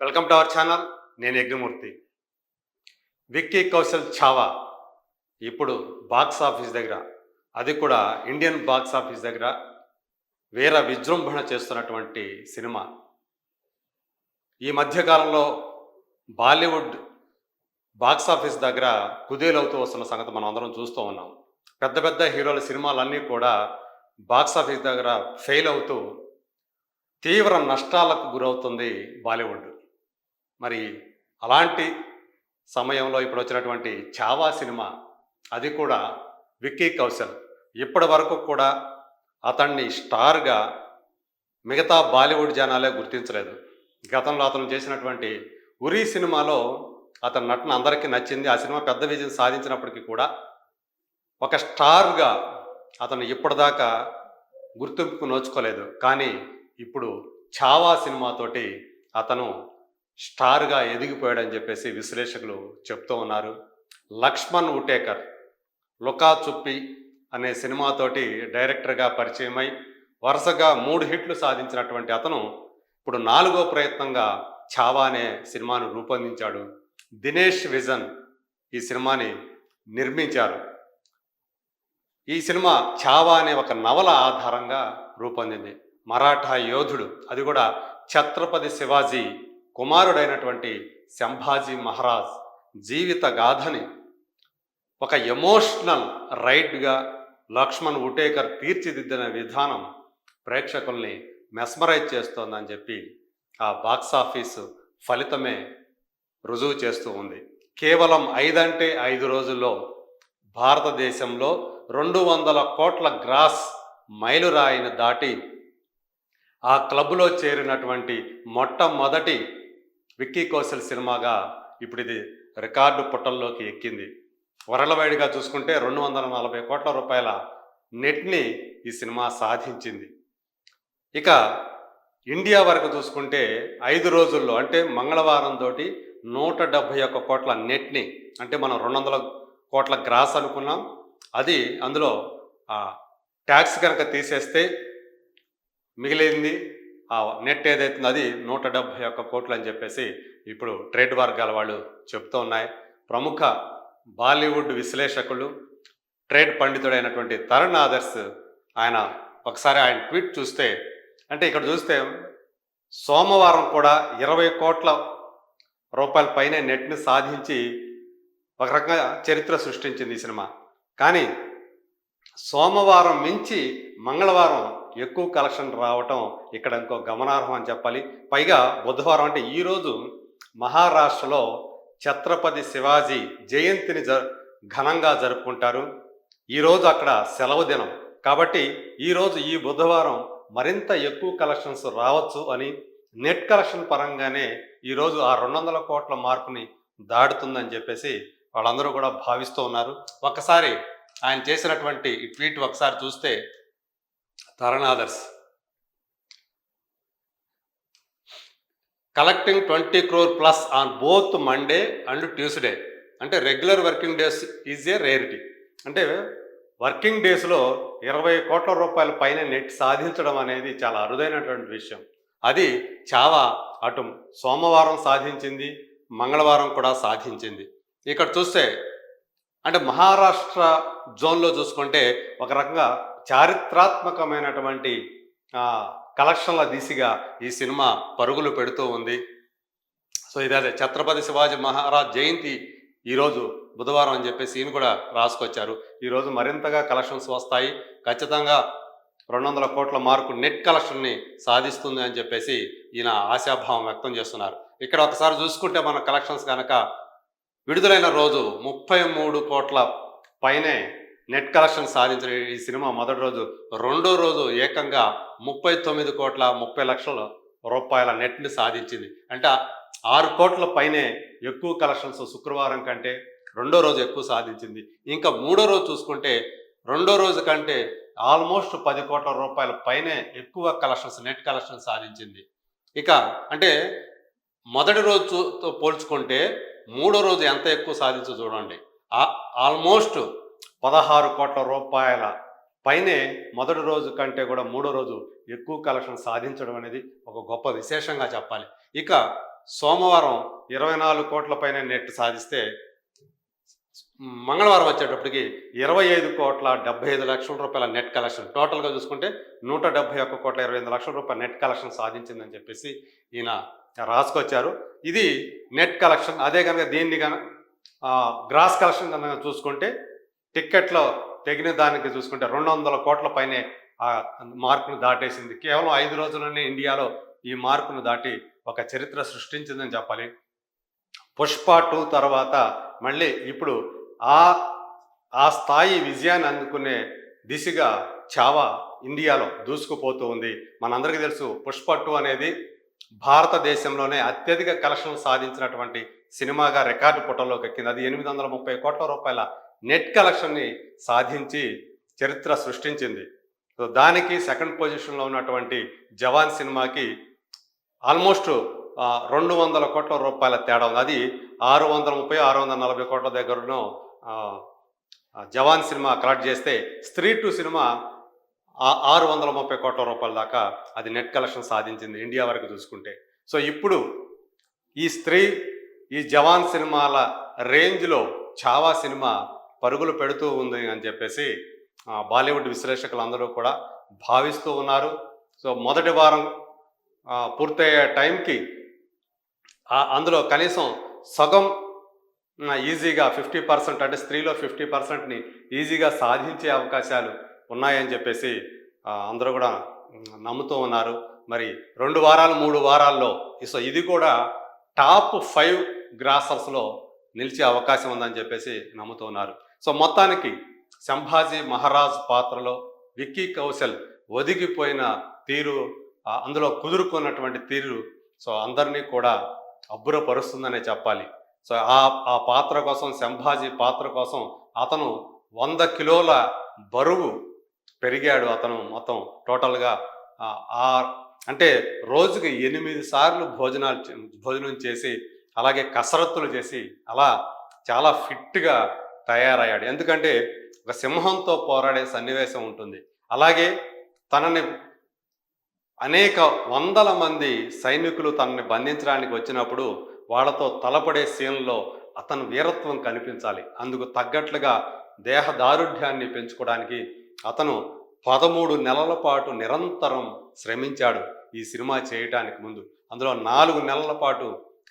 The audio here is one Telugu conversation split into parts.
Welcome to our channel. నేను యజ్ఞమూర్తి. విక్కీ కౌశల్ ఛావా ఇప్పుడు బాక్స్ ఆఫీస్ దగ్గర, అది కూడా ఇండియన్ బాక్స్ ఆఫీస్ దగ్గర వీర విజృంభణ చేస్తున్నటువంటి సినిమా. ఈ మధ్యకాలంలో బాలీవుడ్ బాక్స్ ఆఫీస్ దగ్గర కుదేలవుతూ వస్తున్న సంగతి మనం అందరం చూస్తూ ఉన్నాం. పెద్ద పెద్ద హీరోల సినిమాలన్నీ కూడా బాక్స్ ఆఫీస్ దగ్గర ఫెయిల్ అవుతూ తీవ్ర నష్టాలకు గురవుతుంది బాలీవుడ్. మరి అలాంటి సమయంలో ఇప్పుడు వచ్చినటువంటి ఛావా సినిమా, అది కూడా విక్కీ కౌశల్ ఇప్పటి వరకు కూడా అతన్ని స్టార్గా మిగతా బాలీవుడ్ జనాలే గుర్తించలేదు. గతంలో అతను చేసినటువంటి ఉరి సినిమాలో అతని నటన అందరికీ నచ్చింది. ఆ సినిమా పెద్ద విజయం సాధించినప్పటికీ కూడా ఒక స్టార్గా అతను ఇప్పటిదాకా గుర్తింపుకు నోచుకోలేదు. కానీ ఇప్పుడు ఛావా సినిమాతోటి అతను స్టార్గా ఎదిగిపోయాడని చెప్పేసి విశ్లేషకులు చెప్తూ ఉన్నారు. లక్ష్మణ్ ఉటేకర్ లుకా చుప్పి అనే సినిమాతోటి డైరెక్టర్గా పరిచయమై వరుసగా 3 హిట్లు సాధించినటువంటి అతను ఇప్పుడు 4వ ప్రయత్నంగా ఛావా అనే సినిమాను రూపొందించాడు. దినేష్ విజన్ ఈ సినిమాని నిర్మించారు. ఈ సినిమా ఛావా అనే ఒక నవల ఆధారంగా రూపొందింది. మరాఠా యోధుడు, అది కూడా ఛత్రపతి శివాజీ కుమారుడైనటువంటి సంభాజీ మహారాజ్ జీవిత గాథని ఒక ఎమోషనల్ రైడ్గా లక్ష్మణ్ ఉటేకర్ తీర్చిదిద్దిన విధానం ప్రేక్షకుల్ని మెస్మరైజ్ చేస్తోందని చెప్పి ఆ బాక్స్ ఆఫీసు ఫలితమే రుజువు చేస్తూ ఉంది. కేవలం 5 అంటే 5 రోజుల్లో భారతదేశంలో 200 కోట్ల గ్రాస్ మైలురాయిని దాటి ఆ క్లబ్లో చేరినటువంటి మొట్టమొదటి విక్కీ కౌశల్ సినిమాగా ఇప్పుడు ఇది రికార్డు పుటల్లోకి ఎక్కింది. వరల్డ్వైడ్గా చూసుకుంటే 240 కోట్ల రూపాయల నెట్ని ఈ సినిమా సాధించింది. ఇక ఇండియా వరకు చూసుకుంటే 5 రోజుల్లో, అంటే మంగళవారం తోటి 171 కోట్ల నెట్ని, అంటే మనం 200 కోట్ల గ్రాస్ అనుకున్నాం, అది అందులో ట్యాక్స్ కనుక తీసేస్తే మిగిలింది ఆ నెట్ ఏదైతుందో అది 171 కోట్లు అని చెప్పేసి ఇప్పుడు ట్రేడ్ వర్గాల వాళ్ళు చెప్తూ ఉన్నాయి. ప్రముఖ బాలీవుడ్ విశ్లేషకులు, ట్రేడ్ పండితుడైనటువంటి తరుణ్ ఆదర్శ్, ఒకసారి ఆయన ట్వీట్ చూస్తే, అంటే ఇక్కడ చూస్తే సోమవారం కూడా 20 కోట్ల రూపాయల పైనే నెట్ని సాధించి ఒక రకంగా చరిత్ర సృష్టించింది ఈ సినిమా. కానీ సోమవారం మించి మంగళవారం ఎక్కువ కలెక్షన్ రావటం ఇక్కడ ఇంకో గమనార్హం అని చెప్పాలి. పైగా బుధవారం, అంటే ఈరోజు మహారాష్ట్రలో ఛత్రపతి శివాజీ జయంతిని ఘనంగా జరుపుకుంటారు. ఈరోజు అక్కడ సెలవు దినం కాబట్టి ఈరోజు ఈ బుధవారం మరింత ఎక్కువ కలెక్షన్స్ రావచ్చు అని, నెట్ కలెక్షన్ పరంగానే ఈరోజు ఆ 200 కోట్ల మార్కుని దాటుతుందని చెప్పేసి వాళ్ళందరూ కూడా భావిస్తూ ఉన్నారు. ఒక్కసారి ఆయన చేసినటువంటి ఈ ట్వీట్ ఒకసారి చూస్తే, Taran Adarsh collecting 20 crore plus on both Monday and Tuesday, అంటే regular working days is a rarity, అంటే వర్కింగ్ డేస్లో 20 కోట్ల రూపాయల పైన నెట్ సాధించడం అనేది చాలా అరుదైనటువంటి విషయం. అది ఛావా అటు సోమవారం సాధించింది, మంగళవారం కూడా సాధించింది. ఇక్కడ చూస్తే అంటే మహారాష్ట్ర జోన్లో చూసుకుంటే ఒక రకంగా చారిత్రాత్మకమైనటువంటి కలెక్షన్ల దిశగా ఈ సినిమా పరుగులు పెడుతూ ఉంది. సో ఇదే ఛత్రపతి శివాజీ మహారాజ్ జయంతి ఈరోజు బుధవారం అని చెప్పేసి ఈయన కూడా రాసుకొచ్చారు. ఈరోజు మరింతగా కలెక్షన్స్ వస్తాయి, ఖచ్చితంగా 200 కోట్ల మార్కు నెట్ కలెక్షన్ని సాధిస్తుంది అని చెప్పేసి ఈయన ఆశాభావం వ్యక్తం చేస్తున్నారు. ఇక్కడ ఒకసారి చూసుకుంటే మన కలెక్షన్స్ కనుక విడుదలైన రోజు 33 కోట్ల పైనే నెట్ కలెక్షన్ సాధించిన ఈ సినిమా మొదటి రోజు, రెండో రోజు ఏకంగా 39 కోట్ల 30 లక్షల రూపాయల నెట్ని సాధించింది. అంటే 6 కోట్ల పైనే ఎక్కువ కలెక్షన్స్ శుక్రవారం కంటే రెండో రోజు ఎక్కువ సాధించింది. ఇంకా మూడో రోజు చూసుకుంటే రెండో రోజు కంటే ఆల్మోస్ట్ 10 కోట్ల రూపాయల పైనే ఎక్కువ కలెక్షన్స్, నెట్ కలెక్షన్ సాధించింది. ఇక అంటే మొదటి రోజుతో పోల్చుకుంటే మూడో రోజు ఎంత ఎక్కువ సాధించో చూడండి. ఆల్మోస్ట్ 16 కోట్ల రూపాయల పైనే మొదటి రోజు కంటే కూడా మూడో రోజు ఎక్కువ కలెక్షన్ సాధించడం అనేది ఒక గొప్ప విశేషంగా చెప్పాలి. ఇక సోమవారం 24 కోట్ల పైన నెట్ సాధిస్తే మంగళవారం వచ్చేటప్పటికి 25,75,00,000 నెట్ కలెక్షన్, టోటల్గా చూసుకుంటే 171,25,00,000 నెట్ కలెక్షన్ సాధించిందని చెప్పేసి ఈయన రాసుకొచ్చారు. ఇది నెట్ కలెక్షన్. అదే కనుక దీన్ని కనుక గ్రాస్ కలెక్షన్ కనుక చూసుకుంటే టిక్కెట్లో తెగిన దానికి చూసుకుంటే 200 కోట్ల పైనే ఆ మార్కును దాటేసింది. కేవలం 5 రోజుల్లోనే ఇండియాలో ఈ మార్కును దాటి ఒక చరిత్ర సృష్టించిందని చెప్పాలి. పుష్ప 2 తర్వాత మళ్ళీ ఇప్పుడు ఆ ఆ స్థాయి విజయాన్ని అందుకునే దిశగా ఛావా ఇండియాలో దూసుకుపోతూ ఉంది. మనందరికీ తెలుసు పుష్ప 2 అనేది భారతదేశంలోనే అత్యధిక కలెక్షన్లు సాధించినటువంటి సినిమాగా రికార్డు పుటల్లోకి ఎక్కింది. అది 830 కోట్ల రూపాయల నెట్ కలెక్షన్ని సాధించి చరిత్ర సృష్టించింది. సో దానికి సెకండ్ పొజిషన్లో ఉన్నటువంటి జవాన్ సినిమాకి ఆల్మోస్ట్ 200 కోట్ల రూపాయల తేడా ఉంది. అది 630 640 కోట్ల దగ్గరను జవాన్ సినిమా కలెక్ట్ చేస్తే స్త్రీ 2 సినిమా 630 కోట్ల రూపాయల దాకా అది నెట్ కలెక్షన్ సాధించింది ఇండియా వరకు చూసుకుంటే. సో ఇప్పుడు ఈ జవాన్ సినిమాల రేంజ్లో ఛావా సినిమా పరుగులు పెడుతూ ఉంది అని చెప్పేసి బాలీవుడ్ విశ్లేషకులు అందరూ కూడా భావిస్తూ ఉన్నారు. సో మొదటి వారం పూర్తయ్యే టైంకి అందులో కనీసం సగం ఈజీగా 50%, అంటే స్త్రీలో 50%ని ఈజీగా సాధించే అవకాశాలు ఉన్నాయని చెప్పేసి అందరూ కూడా నమ్ముతూ ఉన్నారు. మరి 2 వారాలు 3 వారాల్లో సో ఇది కూడా టాప్ 5 గ్రాసర్స్లో నిలిచే అవకాశం ఉందని చెప్పేసి నమ్ముతూ ఉన్నారు. సో మొత్తానికి సంభాజీ మహారాజ్ పాత్రలో విక్కీ కౌశల్ ఒదిగిపోయిన తీరు, అందులో కుదురుకున్నటువంటి తీరు సో అందరినీ కూడా అబ్బురపరుస్తుందనే చెప్పాలి. సో ఆ పాత్ర కోసం, సంభాజీ పాత్ర కోసం అతను 100 కిలోల బరువు పెరిగాడు. అతను మొత్తం టోటల్గా అంటే రోజుకి 8 సార్లు భోజనం చేసి అలాగే కసరత్తులు చేసి అలా చాలా ఫిట్గా తయారయ్యాడు. ఎందుకంటే ఒక సింహంతో పోరాడే సన్నివేశం ఉంటుంది. అలాగే తనని అనేక వందల మంది సైనికులు తనని బంధించడానికి వచ్చినప్పుడు వాళ్ళతో తలపడే సీన్లో అతని వీరత్వం కనిపించాలి. అందుకు తగ్గట్లుగా దేహ దారుఢ్యాన్ని పెంచుకోవడానికి అతను 13 నెలల పాటు నిరంతరం శ్రమించాడు ఈ సినిమా చేయటానికి ముందు. అందులో 4 నెలల పాటు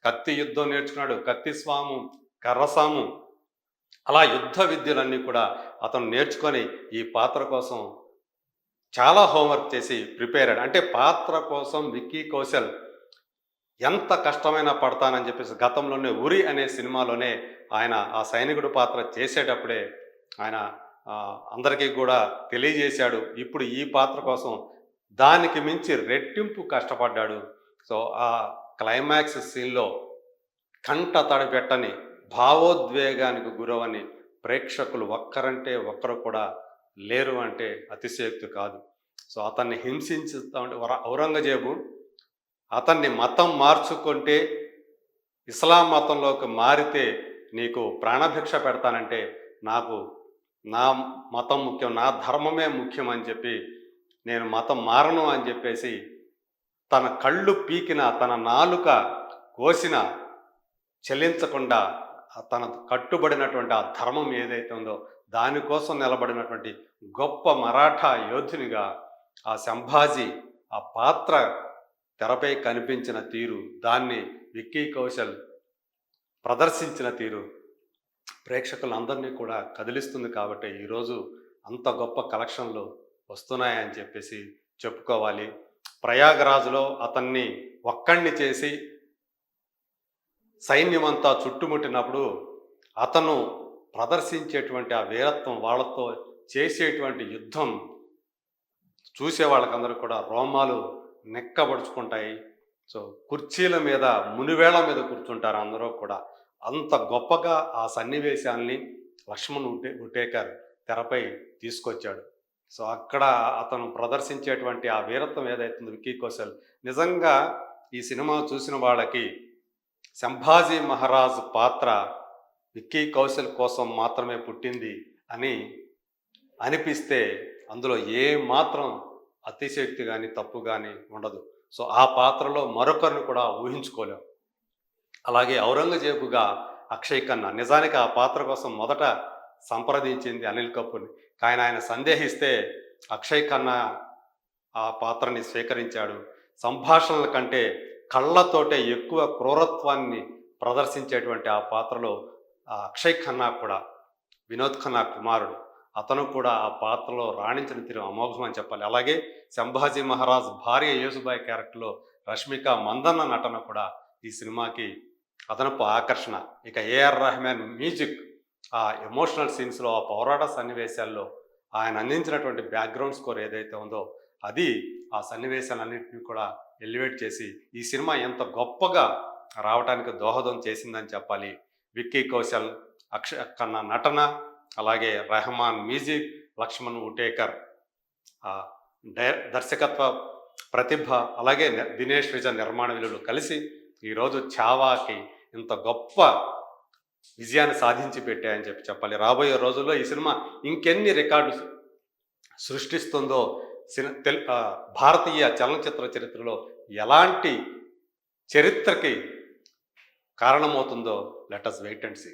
కత్తి యుద్ధం నేర్చుకున్నాడు, కత్తి స్వాము, కర్రసాము, అలా యుద్ధ విద్యలన్నీ కూడా అతను నేర్చుకొని ఈ పాత్ర కోసం చాలా హోంవర్క్ చేసి ప్రిపేర్ అయ్యాడు. అంటే పాత్ర కోసం విక్కీ కౌశల్ ఎంత కష్టమైనా పడతానని చెప్పేసి గతంలోనే ఉరి అనే సినిమాలోనే ఆయన ఆ సైనికుడు పాత్ర చేసేటప్పుడే ఆయన అందరికీ కూడా తెలియజేశాడు. ఇప్పుడు ఈ పాత్ర కోసం దానికి మించి రెట్టింపు కష్టపడ్డాడు. సో ఆ క్లైమాక్స్ సీన్లో కంట తడిపెట్టని భావోద్వేగానికి గురవని ప్రేక్షకులు ఒక్కరంటే ఒక్కరు కూడా లేరు అంటే అతిశయోక్తి కాదు. సో అతన్ని హింసిస్తూ ఔరంగజేబు అతన్ని మతం మార్చుకుంటే, ఇస్లాం మతంలోకి మారితే నీకు ప్రాణభిక్ష పెడతానంటే నాకు నా మతం ముఖ్యం, నా ధర్మమే ముఖ్యం అని చెప్పి నేను మతం మారను అని చెప్పేసి తన కళ్ళు పీకిన, తన నాలుక కోసిన చెల్లించకుండా తన కట్టుబడినటువంటి ఆ ధర్మం ఏదైతే ఉందో దానికోసం నిలబడినటువంటి గొప్ప మరాఠా యోధునిగా ఆ సంభాజీ ఆ పాత్ర తెరపై కనిపించిన తీరు, దాన్ని విక్కీ కౌశల్ ప్రదర్శించిన తీరు ప్రేక్షకులందరినీ కూడా కదిలిస్తుంది. కాబట్టి ఈరోజు అంత గొప్ప కలెక్షన్లు వస్తున్నాయని చెప్పేసి చెప్పుకోవాలి. ప్రయాగరాజ్లో అతన్ని ఒక్కడిని చేసి సైన్యమంతా చుట్టుముట్టినప్పుడు అతను ప్రదర్శించేటువంటి ఆ వీరత్వం, వాళ్ళతో చేసేటువంటి యుద్ధం చూసే వాళ్ళకందరూ కూడా రోమాలు నెక్కబడుచుకుంటాయి. సో కుర్చీల మీద, మునివేళ్ల మీద కూర్చుంటారు అందరూ కూడా. అంత గొప్పగా ఆ సన్నివేశాన్ని లక్ష్మణ్ ఉటేకర్ తెరపై తీసుకొచ్చాడు. సో అక్కడ అతను ప్రదర్శించేటువంటి ఆ వీరత్వం ఏదైతుందో విక్కీ కౌశల్, నిజంగా ఈ సినిమా చూసిన వాళ్ళకి సంభాజీ మహారాజ్ పాత్ర విక్కీ కౌశల్ కోసం మాత్రమే పుట్టింది అని అనిపిస్తే అందులో ఏ మాత్రం అతిశయోక్తి కానీ తప్పు కానీ ఉండదు. సో ఆ పాత్రలో మరొకరిని కూడా ఊహించుకోలేం. అలాగే ఔరంగజేబుగా అక్షయ్ ఖన్నా. నిజానికి ఆ పాత్ర కోసం మొదట సంప్రదించింది అనిల్ కపూర్‌ని. కానీ ఆయన సందేహిస్తే అక్షయ్ ఖన్నా ఆ పాత్రని స్వీకరించాడు. సంభాషణల కంటే కళ్ళతోటే ఎక్కువ క్రూరత్వాన్ని ప్రదర్శించేటువంటి ఆ పాత్రలో అక్షయ్ ఖన్నా కూడా, వినోద్ ఖన్నా కుమారుడు. అతను కూడా ఆ పాత్రలో రాణించిన తీరు అమోఘం అని చెప్పాలి. అలాగే 'సంభాజీ మహారాజ్' భార్య యేసుబాయి క్యారెక్టర్‌లో రష్మిక మందన్న నటన కూడా ఈ సినిమాకి అదనపు ఆకర్షణ. ఇక ఏఆర్ రెహమాన్ మ్యూజిక్, ఆ ఎమోషనల్ సీన్స్‌లో, ఆ పోరాట సన్నివేశాల్లో ఆయన అందించినటువంటి బ్యాక్‌గ్రౌండ్ స్కోర్ ఏదైతే ఉందో, అది ఆ సన్నివేశాలన్నింటినీ కూడా ఎలివేట్ చేసి ఈ సినిమా ఎంత గొప్పగా రావటానికి దోహదం చేసిందని చెప్పాలి. విక్కీ కౌశల్, అక్షయ్ ఖన్నా నటన, అలాగే రెహమాన్ మ్యూజిక్, లక్ష్మణ్ ఉటేకర్ దర్శకత్వ ప్రతిభ, అలాగే దినేష్ విజయ్ నిర్మాణ విలువలు కలిసి ఈరోజు ఛావాకి ఇంత గొప్ప విజయాన్ని సాధించి పెట్టాయని చెప్పాలి. రాబోయే రోజుల్లో ఈ సినిమా ఇంకెన్ని రికార్డు సృష్టిస్తుందో, భారతీయ చలనచిత్ర చరిత్రలో ఎలాంటి చరిత్రకి కారణమవుతుందో let us wait and see.